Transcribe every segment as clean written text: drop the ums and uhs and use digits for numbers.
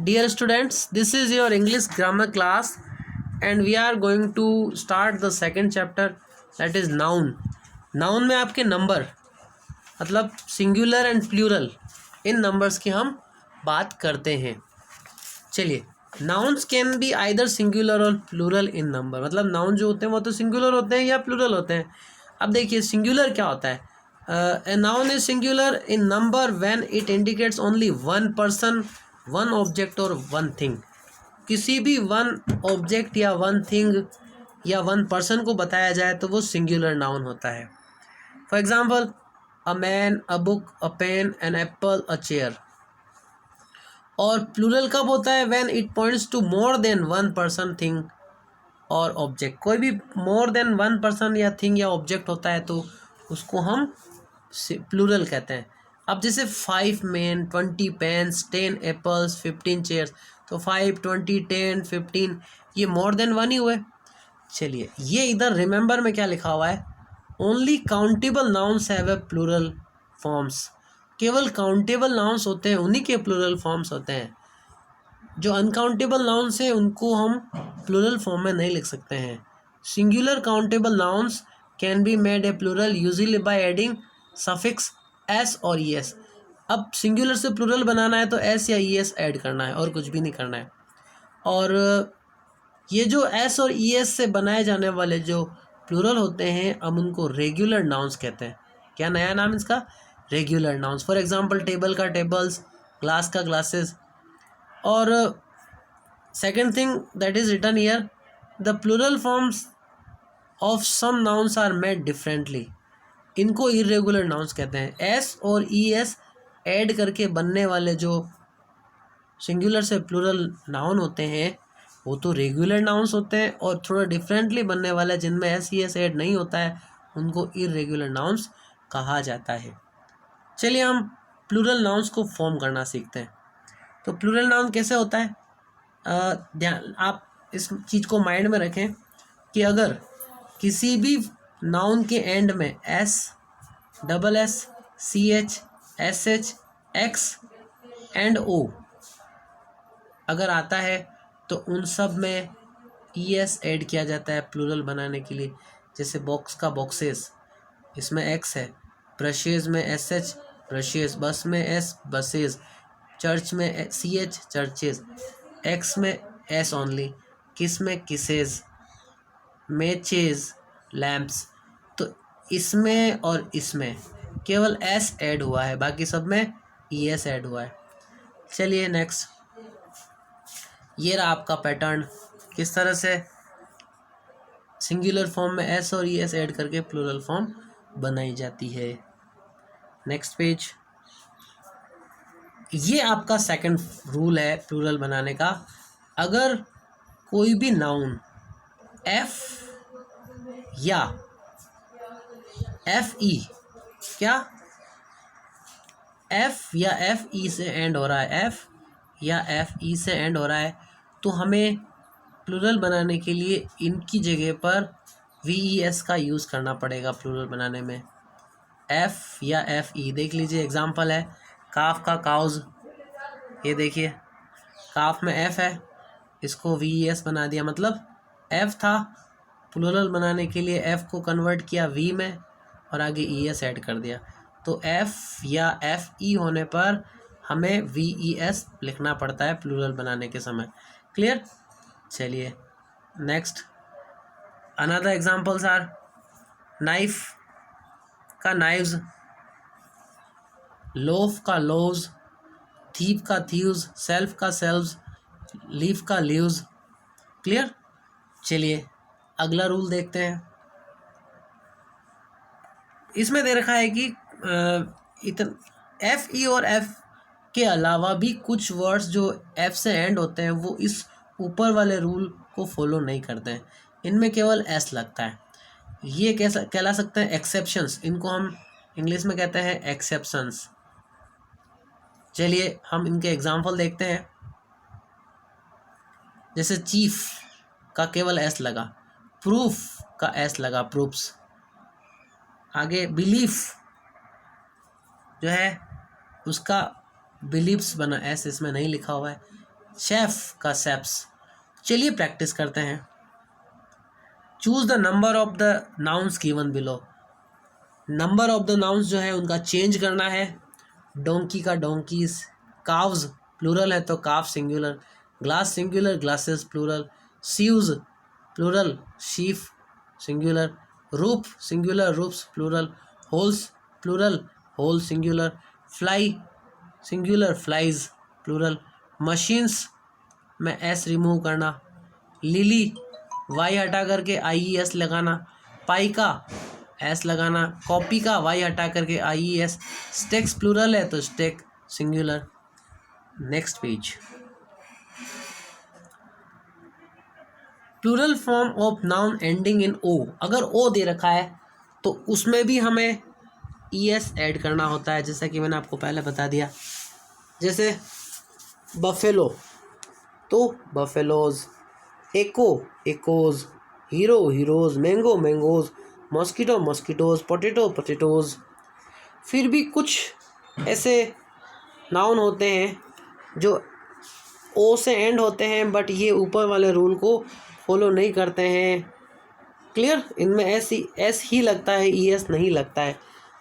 Dear students, this is your English grammar class and we are going to start the second chapter, that is noun. Noun में आपके number मतलब singular and plural in numbers की हम बात करते हैं. चलिए, nouns can be either singular or plural in number. मतलब नाउन जो होते हैं वो तो सिंगुलर होते हैं या प्लूरल होते हैं. अब देखिए सिंगुलर क्या होता है. A noun is singular in number when it indicates only one person, one object or one thing. किसी भी वन ऑब्जेक्ट या वन थिंग या वन पर्सन को बताया जाए तो वो सिंगुलर नाउन होता है. For example, a man, a book, a pen, an apple, a chair. और प्लूरल कब होता है? When it points to more than one person, thing or object. कोई भी मोर देन वन पर्सन या थिंग या ऑब्जेक्ट होता है तो उसको हम प्लूरल कहते हैं. अब जैसे 5 मैन, 20 पेन्स, 10 एप्पल्स, 15 चेयर्स, तो 5, 20, 10, 15 ये मोर देन वन ही हुए. चलिए, ये इधर रिमेंबर में क्या लिखा हुआ है? Only countable nouns have a plural forms. केवल काउंटेबल नाउन्स होते हैं, उन्हीं के प्लूरल फॉर्म्स होते हैं. जो अनकाउंटेबल नाउन्स हैं उनको हम प्लूरल फॉर्म में नहीं लिख सकते हैं. Singular countable nouns can be made a plural usually by adding suffix S और ई एस. अब सिंगुलर से प्लूरल बनाना है तो एस या ई एस ऐड करना है और कुछ भी नहीं करना है. और ये जो एस और ई एस से बनाए जाने वाले जो प्लूरल होते हैं हम उनको रेगुलर नाउन्स कहते हैं. क्या नया नाम इसका? Regular nouns. For example, table का टेबल्स, ग्लास का ग्लासेस. और second thing that is written here, the plural forms of some nouns are made differently. इनको इरेगुलर नाउन्स कहते हैं. एस और ई एस ऐड करके बनने वाले जो सिंगुलर से प्लूरल नाउन होते हैं वो तो रेगुलर नाउन्स होते हैं, और थोड़ा डिफरेंटली बनने वाले जिनमें एस ई एस ऐड नहीं होता है उनको इरेगुलर नाउन्स कहा जाता है. चलिए हम प्लूरल नाउन्स को फॉर्म करना सीखते हैं. तो प्लूरल नाउन कैसे होता है? ध्यान, आप इस चीज़ को माइंड में रखें कि अगर किसी भी नाउन के एंड में S, double S, C H, S H, X and O अगर आता है तो उन सब में ई एस ऐड किया जाता है प्लूरल बनाने के लिए. जैसे बॉक्स का बॉक्सेस, इसमें एक्स है. ब्रशेज़ में एस एच, ब्रशेज. बस में एस, बसेज. चर्च में सी एच, चर्चेज. एक्स में एस ओनली. किस में किसेज. Matches, lamps. तो इसमें और इसमें केवल एस ऐड हुआ है, बाकी सब में ई एस ऐड हुआ है. चलिए नेक्स्ट, ये रहा आपका पैटर्न. किस तरह से सिंगुलर फॉर्म में एस और ई एस ऐड करके प्लूरल फॉर्म बनाई जाती है. Next page. ये आपका सेकंड रूल है प्लूरल बनाने का. अगर कोई भी नाउन एफ या एफ ई, क्या एफ या एफ ई से एंड हो रहा है, एफ या एफ ई से एंड हो रहा है, तो हमें प्लूरल बनाने के लिए इनकी जगह पर वी ई एस का यूज़ करना पड़ेगा प्लूरल बनाने में. एफ या एफ ई, देख लीजिए एग्जांपल है काफ का काउज. ये देखिए काफ में एफ है, इसको वी ई एस बना दिया. मतलब एफ था, प्लूरल बनाने के लिए एफ को कन्वर्ट किया वी में और आगे ई एस ऐड कर दिया. तो एफ या एफ ई होने पर हमें वी ई एस लिखना पड़ता है प्लूरल बनाने के समय. क्लियर? चलिए next. Another examples are knife का नाइव्स, लोफ का लोव्स, थीव का थीव्स, सेल्फ का सेल्व्स, लीफ का लीव्स. क्लियर? चलिए अगला रूल देखते हैं. इसमें दे रखा है कि एफ ई और एफ के अलावा भी कुछ वर्ड्स जो एफ से एंड होते हैं वो इस ऊपर वाले रूल को फॉलो नहीं करते हैं. इनमें केवल एस लगता है. ये कैसा कहला सकते हैं? एक्सेप्शंस. इनको हम इंग्लिश में कहते हैं एक्सेप्शंस. चलिए हम इनके एग्जांपल देखते हैं. जैसे चीफ का केवल एस लगा, प्रूफ का एस लगा, प्रूफ्स. आगे बिलीफ जो है उसका बिलीव्स बना, एस इसमें नहीं लिखा हुआ है. शेफ का सेप्स। चलिए प्रैक्टिस करते हैं। Choose the number of the nouns given below. Number of the nouns जो है उनका चेंज करना है। डोंकी का डोंकीज, काव्स प्लूरल है तो calf singular, glass singular, glasses plural, sheaves plural, sheaf singular, roof singular, roofs plural, holes plural, hole singular, fly singular, flies plural, machines में S remove करना, लिली वाई हटा करके I E S लगाना, पाई का S लगाना, copy का Y हटा करके I E S, stakes plural है तो stake singular. Next page. Plural form of noun ending in O. अगर ओ दे रखा है तो उसमें भी हमें ई एस ऐड करना होता है, जैसा कि मैंने आपको पहले बता दिया। जैसे बफेलो तो buffaloes, echo echoes, hero heroes, mango mangoes, mosquito mosquitoes, potato potatoes. फिर भी कुछ ऐसे नाउन होते हैं जो ओ से एंड होते हैं, बट ये ऊपर वाले रूल को फॉलो नहीं करते हैं। क्लियर? इनमें एस ही लगता है, ई एस नहीं लगता है।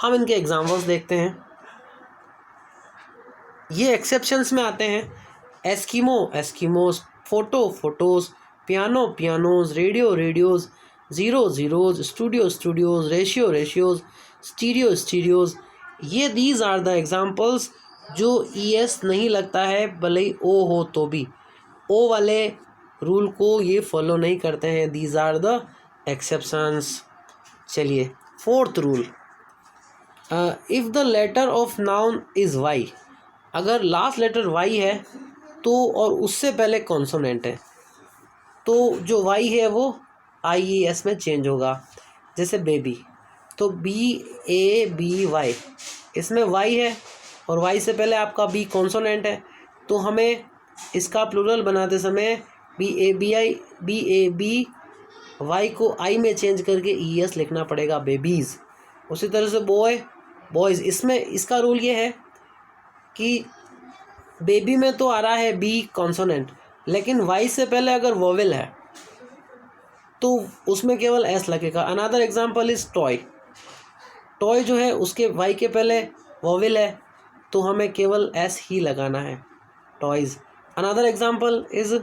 हम इनके एग्जाम्पल्स देखते हैं। ये एक्सेप्शंस में आते हैं। Eskimo Eskimos, photo photos, piano pianos, radio radios, zero zeros, studio studios, ratio ratios, stereo stereos. ये दीज आर द एग्जाम्पल्स जो ई एस नहीं लगता है, भले ही ओ हो तो भी। ओ वाले रूल को ये फॉलो नहीं करते हैं। These are the exceptions. चलिए fourth rule, if the letter of noun is Y. अगर लास्ट लेटर वाई है तो और उससे पहले कॉन्सोनेंट है तो जो वाई है वो आई ई एस में चेंज होगा। जैसे बेबी तो बी ए बी वाई, इसमें वाई है और वाई से पहले आपका बी कॉन्सोनेंट है, तो हमें इसका प्लूरल बनाते समय बी ए बी वाई को आई में चेंज करके ई एस लिखना पड़ेगा, बेबीज़। उसी तरह से बॉय बॉयज़, इसमें इसका रूल ये है कि बेबी में तो आ रहा है बी कॉन्सोनेंट, लेकिन वाई से पहले अगर वोवेल है तो उसमें केवल एस लगेगा। Another example is toy. Toy जो है उसके वाई के पहले वोवेल है तो हमें केवल एस ही लगाना है, टॉयज़। अनदर एग्जांपल इज़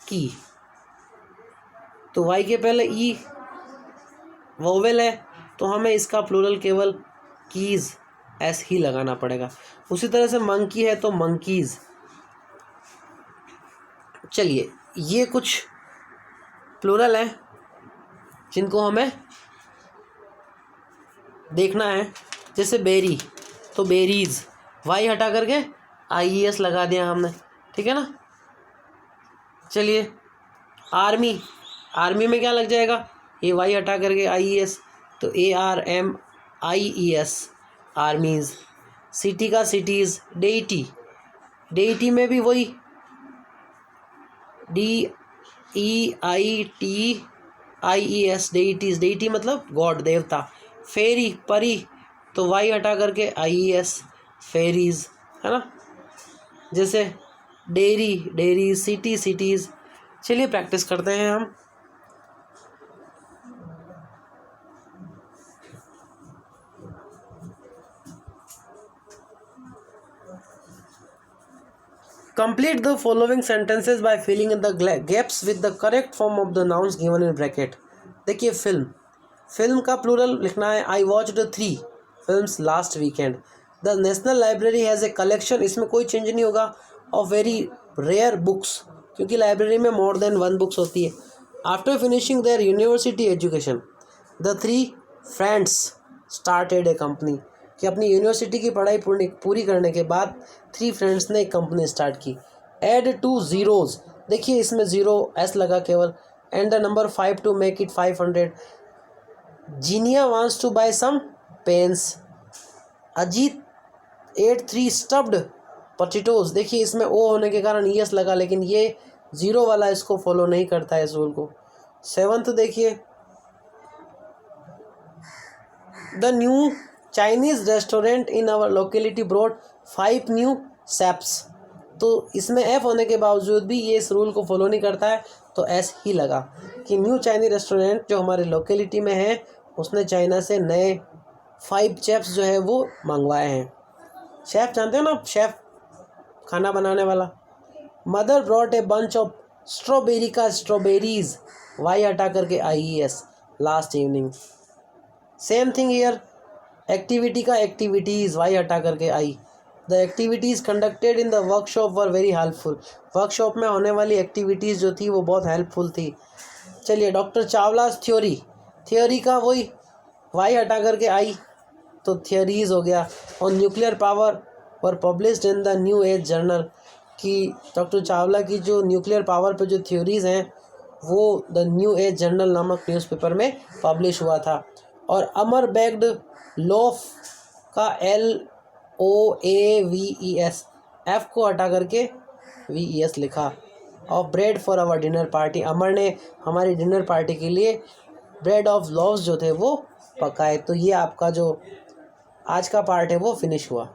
की। तो वाई के पहले ई वोवेल है तो हमें इसका प्लूरल केवल कीज़ एस ही लगाना पड़ेगा। उसी तरह से मंकी है तो मंकीज़। चलिए ये कुछ प्लूरल हैं जिनको हमें देखना है। जैसे बेरी तो बेरीज़, वाई हटा करके आई ई एस लगा दिया हमने, ठीक है ना। चलिए आर्मी, आर्मी में क्या लग जाएगा, ये वाई हटा करके आई ई एस तो A R M I E S, armies. City का सिटीज़, डेइटी, डेइटी में भी वही D E I T I E S, deities. Deity मतलब गॉड, देवता। फेरी परी तो वाई हटा करके आई ई एस, फेरीज़, है ना। जैसे डेयरी डेयरी, सिटी सिटीज़। चलिए प्रैक्टिस करते हैं हम। Complete the following sentences by filling in the gaps with the correct form of the nouns given in bracket. देखिए फिल्म, फिल्म का प्लूरल लिखना है I watched 3 films last weekend. The national library has a collection, इसमें कोई change नहीं होगा, of very rare books, क्योंकि library में मोर देन 1 बुक्स होती है। After finishing their university education the 3 friends started a company, कि अपनी यूनिवर्सिटी की पढ़ाई पूरी करने के बाद 3 फ्रेंड्स ने एक कंपनी स्टार्ट की। एड 2 ज़ीरोज़, देखिए इसमें ज़ीरो एस लगा केवल। And the number 5 to make it 500। Zeenia wants to buy some pens. Ajit ate 3 stuffed potatoes, देखिए इसमें ओ होने के कारण ई एस लगा, लेकिन ये ज़ीरो वाला इसको फॉलो नहीं करता है इस रूल को। 7th देखिए, the new Chinese restaurant in our locality brought 5 new chefs, तो इसमें एफ होने के बावजूद भी ये इस रूल को फॉलो नहीं करता है, तो एस ही लगा कि न्यू चाइनीज रेस्टोरेंट जो हमारे लोकेलिटी में है उसने चाइना से नए 5 शेफ्स जो है वो मंगवाए हैं। शेफ़ जानते हो ना, शेफ़ खाना बनाने वाला। Mother brought a bunch of strawberry का स्ट्रॉबेरीज, वाई हटा करके IES last evening. Same thing here, activity का एक्टिविटीज़, वाई हटा करके I. The activities conducted in the workshop were very helpful. Workshop में होने वाली एक्टिविटीज़ जो थी वो बहुत हेल्पफुल थी। चलिए, डॉक्टर चावलास थ्योरी, थ्योरी का वही वाई हटा करके आई तो थियरीज हो गया। और nuclear power were published in the new age journal, कि डॉक्टर चावला की जो न्यूक्लियर पावर पे जो थ्योरीज़ हैं वो द न्यू एज जर्नल नामक न्यूज़पेपर में पब्लिश हुआ था। और अमर बेग्ड लोफ का LOAVES, F को हटा करके VES लिखा। और bread for our dinner party, Amar ने हमारी डिनर पार्टी के लिए ब्रेड ऑफ लोव्स जो थे वो पकाए। तो ये आपका जो आज का पार्ट है वो फिनिश हुआ।